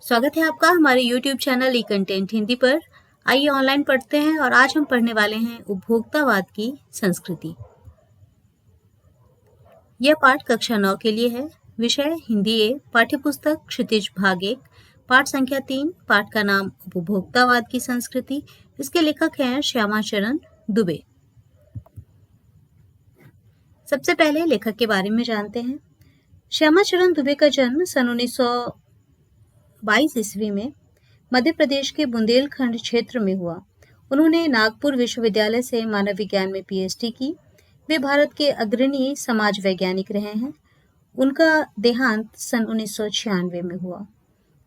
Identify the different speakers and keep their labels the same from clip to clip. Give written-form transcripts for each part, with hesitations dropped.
Speaker 1: स्वागत है आपका हमारे YouTube चैनल ई कंटेंट हिंदी पर। आइए ऑनलाइन पढ़ते हैं और आज हम पढ़ने वाले हैं उपभोक्तावाद की संस्कृति। यह पाठ कक्षा 9 के लिए है। विषय हिंदी ए, पाठ्यपुस्तक क्षितिज भाग 1, पाठ संख्या 3। पाठ का नाम उपभोक्तावाद की संस्कृति। इसके लेखक हैं श्यामाचरण दुबे। सबसे पहले लेखक के बारे में जानते हैं। श्यामाचरण दुबे का जन्म सन 1922 ईस्वी में मध्य प्रदेश के बुंदेलखंड क्षेत्र में हुआ। उन्होंने नागपुर विश्वविद्यालय से मानव विज्ञान में पीएचडी की। वे भारत के अग्रणी समाज वैज्ञानिक रहे हैं। उनका देहांत सन 1996 में हुआ।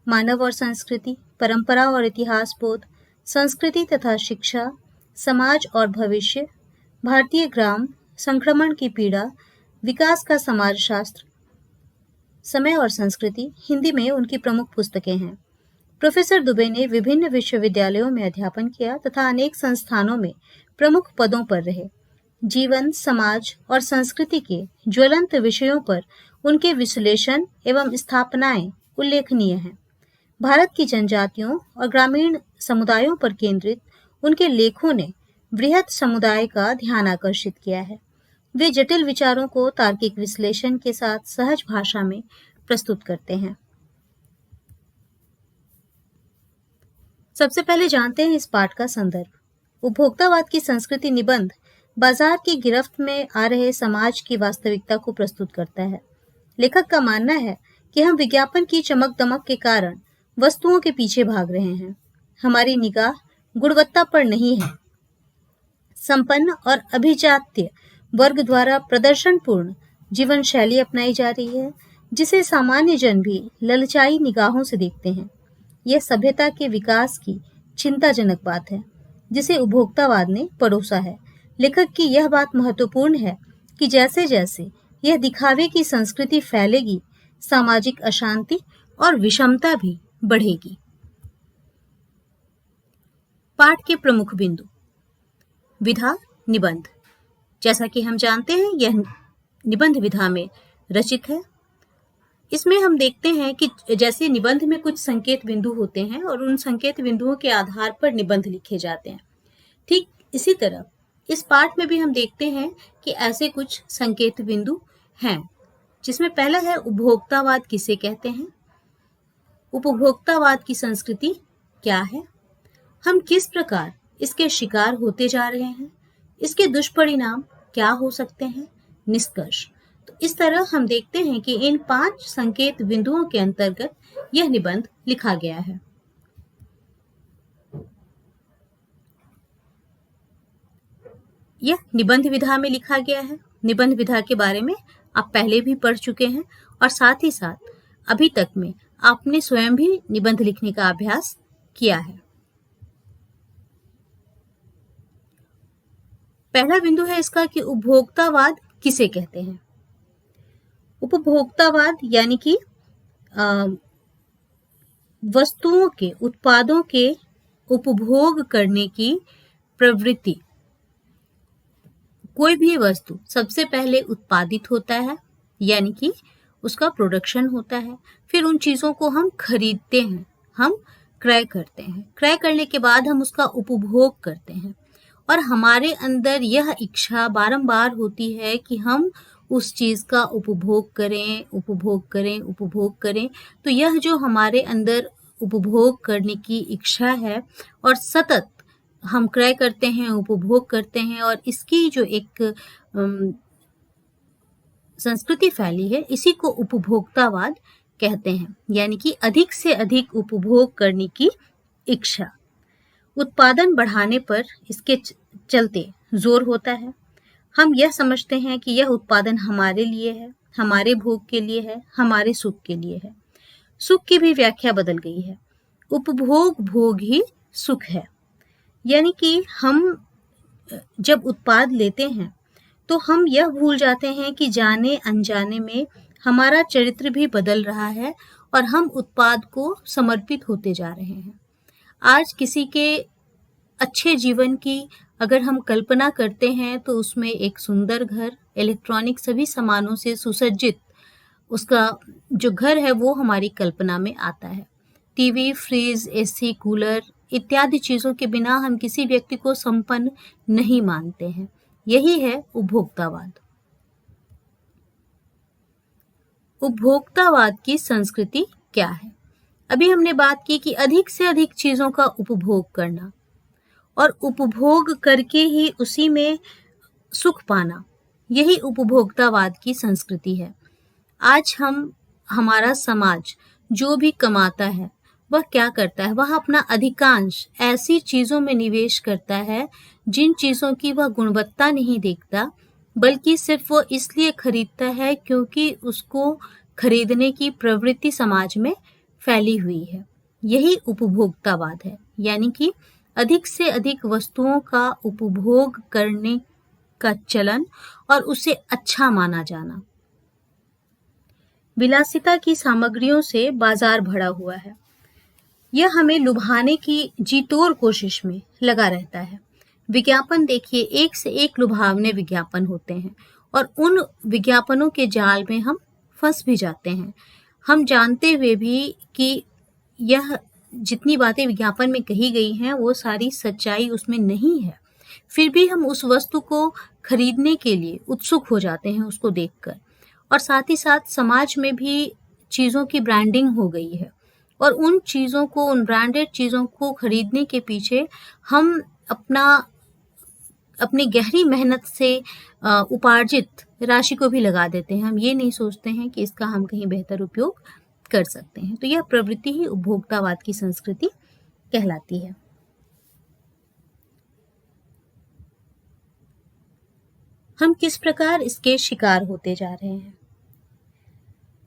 Speaker 1: मानव और संस्कृति, परंपरा और इतिहास बोध, संस्कृति तथा शिक्षा, समाज और भविष्य, भारतीय ग्राम, संक्रमण की पीड़ा, विकास का समाजशास्त्र, समय और संस्कृति हिंदी में उनकी प्रमुख पुस्तकें हैं। प्रोफेसर दुबे ने विभिन्न विश्वविद्यालयों में अध्यापन किया तथा अनेक संस्थानों में प्रमुख पदों पर रहे। जीवन, समाज और संस्कृति के ज्वलंत विषयों पर उनके विश्लेषण एवं स्थापनाएं उल्लेखनीय हैं। भारत की जनजातियों और ग्रामीण समुदायों पर केंद्रित उनके लेखों ने बृहत समुदाय का ध्यान आकर्षित किया है। वे जटिल विचारों को तार्किक विश्लेषण के साथ सहज भाषा में प्रस्तुत करते हैं। सबसे पहले जानते हैं इस पाठ का संदर्भ। उपभोक्तावाद की संस्कृति निबंध बाजार की गिरफ्त में आ रहे समाज की वास्तविकता को प्रस्तुत करता है। लेखक का मानना है कि हम विज्ञापन की चमक दमक के कारण वस्तुओं के पीछे भाग रहे हैं। हमारी निगाह गुणवत्ता पर नहीं है। संपन्न और अभिजात्य वर्ग द्वारा प्रदर्शनपूर्ण जीवन शैली अपनाई जा रही है, जिसे सामान्य जन भी ललचाई निगाहों से देखते हैं। यह सभ्यता के विकास की चिंताजनक बात है, जिसे उपभोक्तावाद ने परोसा है। लेखक की यह बात महत्वपूर्ण है कि जैसे जैसे यह दिखावे की संस्कृति फैलेगी, सामाजिक अशांति और विषमता भी बढ़ेगी। पाठ के प्रमुख बिंदु। विधा निबंध। जैसा कि हम जानते हैं, यह निबंध विधा में रचित है। इसमें हम देखते हैं कि जैसे निबंध में कुछ संकेत बिंदु होते हैं और उन संकेत बिंदुओं के आधार पर निबंध लिखे जाते हैं, ठीक इसी तरह इस पाठ में भी हम देखते हैं कि ऐसे कुछ संकेत बिंदु हैं, जिसमें पहला है उपभोक्तावाद किसे कहते हैं, उपभोक्तावाद की संस्कृति क्या है, हम किस प्रकार इसके शिकार होते जा रहे हैं, इसके दुष्परिणाम क्या हो सकते हैं, निष्कर्ष। तो इस तरह हम देखते हैं कि इन 5 संकेत बिंदुओं के अंतर्गत यह निबंध लिखा गया है। यह निबंध विधा में लिखा गया है। निबंध विधा के बारे में आप पहले भी पढ़ चुके हैं और साथ ही साथ अभी तक में आपने स्वयं भी निबंध लिखने का अभ्यास किया है। पहला बिंदु है इसका कि उपभोक्तावाद किसे कहते हैं। उपभोक्तावाद यानी कि वस्तुओं के, उत्पादों के उपभोग करने की प्रवृत्ति। कोई भी वस्तु सबसे पहले उत्पादित होता है, यानी कि उसका प्रोडक्शन होता है, फिर उन चीजों को हम खरीदते हैं, हम क्रय करते हैं, क्रय करने के बाद हम उसका उपभोग करते हैं और हमारे अंदर यह इच्छा बारंबार होती है कि हम उस चीज का उपभोग करें, उपभोग करें, उपभोग करें। तो यह जो हमारे अंदर उपभोग करने की इच्छा है और सतत हम क्रय करते हैं, उपभोग करते हैं, और इसकी जो एक संस्कृति फैली है, इसी को उपभोक्तावाद कहते हैं, यानी कि अधिक से अधिक उपभोग करने की इच्छा। उत्पादन बढ़ाने पर इसके चलते जोर होता है। हम यह समझते हैं कि यह उत्पादन हमारे लिए है, हमारे भोग के लिए है, हमारे सुख के लिए है। सुख की भी व्याख्या बदल गई है। उपभोग भोग ही सुख है, यानी कि हम जब उत्पाद लेते हैं तो हम यह भूल जाते हैं कि जाने अनजाने में हमारा चरित्र भी बदल रहा है और हम उत्पाद को समर्पित होते जा रहे हैं। आज किसी के अच्छे जीवन की अगर हम कल्पना करते हैं तो उसमें एक सुंदर घर, इलेक्ट्रॉनिक सभी सामानों से सुसज्जित उसका जो घर है वो हमारी कल्पना में आता है। टीवी, फ्रिज, एसी, कूलर इत्यादि चीज़ों के बिना हम किसी व्यक्ति को संपन्न नहीं मानते हैं। यही है उपभोक्तावाद। उपभोक्तावाद की संस्कृति क्या है? अभी हमने बात की कि अधिक से अधिक चीज़ों का उपभोग करना और उपभोग करके ही उसी में सुख पाना, यही उपभोक्तावाद की संस्कृति है। आज हमारा समाज जो भी कमाता है वह क्या करता है? वह अपना अधिकांश ऐसी चीज़ों में निवेश करता है जिन चीज़ों की वह गुणवत्ता नहीं देखता, बल्कि सिर्फ वो इसलिए खरीदता है क्योंकि उसको खरीदने की प्रवृत्ति समाज में फैली हुई है। यही उपभोक्तावाद है, यानी कि अधिक से अधिक वस्तुओं का उपभोग करने का चलन और उसे अच्छा माना जाना। विलासिता की सामग्रियों से बाजार भरा हुआ है। यह हमें लुभाने की जीतोड़ कोशिश में लगा रहता है। विज्ञापन देखिए, एक से एक लुभावने विज्ञापन होते हैं और उन विज्ञापनों के जाल में हम फंस भी जाते हैं। हम जानते हुए भी कि यह जितनी बातें विज्ञापन में कही गई हैं वो सारी सच्चाई उसमें नहीं है, फिर भी हम उस वस्तु को खरीदने के लिए उत्सुक हो जाते हैं उसको देखकर। और साथ ही साथ समाज में भी चीज़ों की ब्रांडिंग हो गई है और उन चीज़ों को, उन ब्रांडेड चीज़ों को खरीदने के पीछे हम अपनी गहरी मेहनत से उपार्जित राशि को भी लगा देते हैं। हम ये नहीं सोचते हैं कि इसका हम कहीं बेहतर उपयोग कर सकते हैं। तो यह प्रवृत्ति ही उपभोक्तावाद की संस्कृति कहलाती है। हम किस प्रकार इसके शिकार होते जा रहे हैं?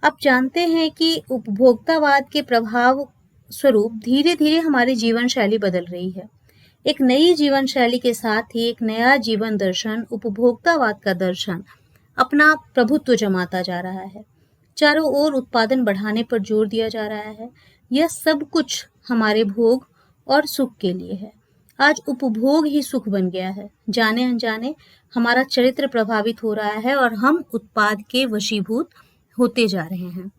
Speaker 1: आप जानते हैं कि उपभोक्तावाद के प्रभाव स्वरूप धीरे धीरे हमारी जीवन शैली बदल रही है। एक नई जीवन शैली के साथ ही एक नया जीवन दर्शन, उपभोक्तावाद का दर्शन, अपना प्रभुत्व जमाता जा रहा है। चारों ओर उत्पादन बढ़ाने पर जोर दिया जा रहा है। यह सब कुछ हमारे भोग और सुख के लिए है। आज उपभोग ही सुख बन गया है। जाने अनजाने हमारा चरित्र प्रभावित हो रहा है और हम उत्पाद के वशीभूत होते जा रहे हैं।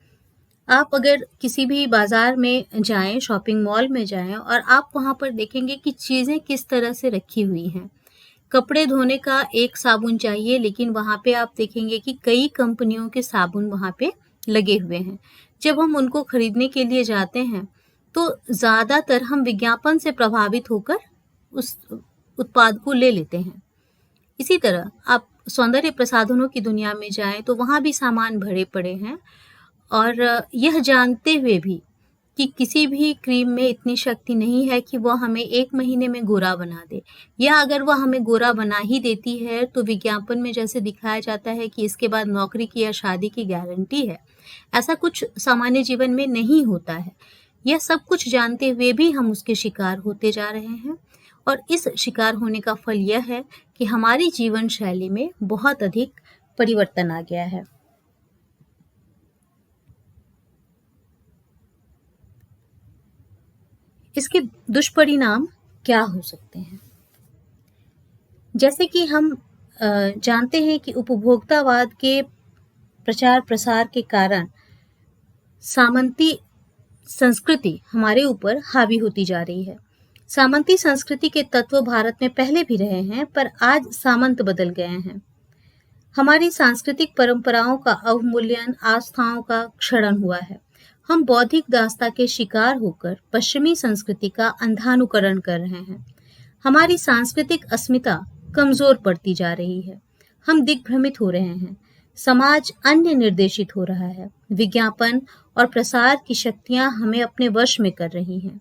Speaker 1: आप अगर किसी भी बाजार में जाएं, शॉपिंग मॉल में जाएं और आप वहां पर देखेंगे कि चीजें किस तरह से रखी हुई हैं। कपड़े धोने का एक साबुन चाहिए, लेकिन वहां पे आप देखेंगे कि कई कंपनियों के साबुन वहां पे लगे हुए हैं। जब हम उनको खरीदने के लिए जाते हैं तो ज्यादातर हम विज्ञापन से प्रभावित होकर उस उत्पाद को ले लेते हैं। इसी तरह आप सौंदर्य प्रसाधनों की दुनिया में जाएं तो वहां भी सामान भरे पड़े हैं और यह जानते हुए भी कि किसी भी क्रीम में इतनी शक्ति नहीं है कि वह हमें 1 महीने में गोरा बना दे, या अगर वह हमें गोरा बना ही देती है तो विज्ञापन में जैसे दिखाया जाता है कि इसके बाद नौकरी की या शादी की गारंटी है, ऐसा कुछ सामान्य जीवन में नहीं होता है। यह सब कुछ जानते हुए भी हम उसके शिकार होते जा रहे हैं और इस शिकार होने का फल यह है कि हमारी जीवन शैली में बहुत अधिक परिवर्तन आ गया है। इसके दुष्परिणाम क्या हो सकते हैं? जैसे कि हम जानते हैं कि उपभोक्तावाद के प्रचार प्रसार के कारण सामंती संस्कृति हमारे ऊपर हावी होती जा रही है। सामंती संस्कृति के तत्व भारत में पहले भी रहे हैं, पर आज सामंत बदल गए हैं। हमारी सांस्कृतिक परंपराओं का अवमूल्यन, आस्थाओं का क्षरण हुआ है। हम बौद्धिक दास्ता के शिकार होकर पश्चिमी संस्कृति का अंधानुकरण कर रहे हैं। हमारी सांस्कृतिक अस्मिता कमजोर पड़ती जा रही है। हम दिग्भ्रमित हो रहे हैं। समाज अन्य निर्देशित हो रहा है। विज्ञापन और प्रसार की शक्तियां हमें अपने वश में कर रही हैं।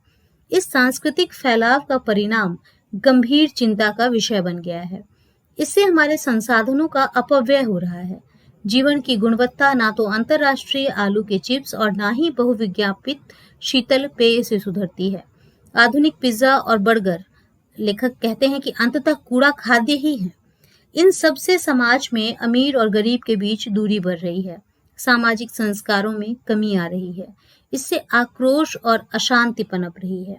Speaker 1: इस सांस्कृतिक फैलाव का परिणाम गंभीर चिंता का विषय बन गया है। इससे हमारे संसाधनों का अपव्यय हो रहा है। जीवन की गुणवत्ता ना तो अंतर्राष्ट्रीय आलू के चिप्स और ना ही बहुविज्ञापित शीतल पेय से सुधरती है। आधुनिक पिज्जा और बर्गर, लेखक कहते हैं कि अंततः कूड़ा खाद्य ही है। इन सब से समाज में अमीर और गरीब के बीच दूरी बढ़ रही है। सामाजिक संस्कारों में कमी आ रही है। इससे आक्रोश और अशांति पनप रही है।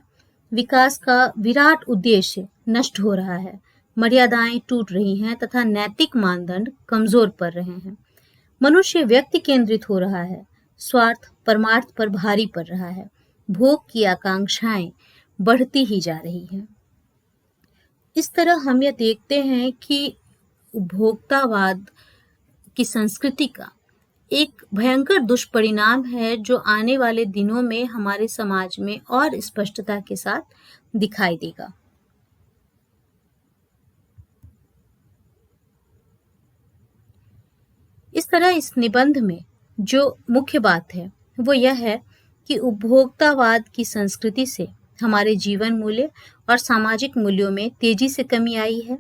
Speaker 1: विकास का विराट उद्देश्य नष्ट हो रहा है। मर्यादाएं टूट रही हैं तथा नैतिक मानदंड कमजोर पड़ रहे हैं। मनुष्य व्यक्ति केंद्रित हो रहा है। स्वार्थ परमार्थ पर भारी पड़ रहा है। भोग की आकांक्षाएं बढ़ती ही जा रही हैं। इस तरह हम यह देखते हैं कि उपभोक्तावाद की संस्कृति का एक भयंकर दुष्परिणाम है जो आने वाले दिनों में हमारे समाज में और स्पष्टता के साथ दिखाई देगा। इस तरह इस निबंध में जो मुख्य बात है वो यह है कि उपभोक्तावाद की संस्कृति से हमारे जीवन मूल्य और सामाजिक मूल्यों में तेजी से कमी आई है।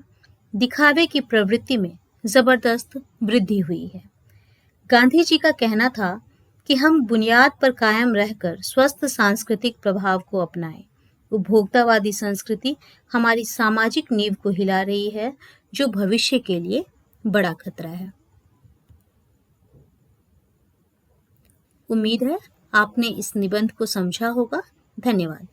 Speaker 1: दिखावे की प्रवृत्ति में जबरदस्त वृद्धि हुई है। गांधी जी का कहना था कि हम बुनियाद पर कायम रहकर स्वस्थ सांस्कृतिक प्रभाव को अपनाएं। उपभोक्तावादी संस्कृति हमारी सामाजिक नींव को हिला रही है, जो भविष्य के लिए बड़ा खतरा है। उम्मीद है आपने इस निबंध को समझा होगा। धन्यवाद।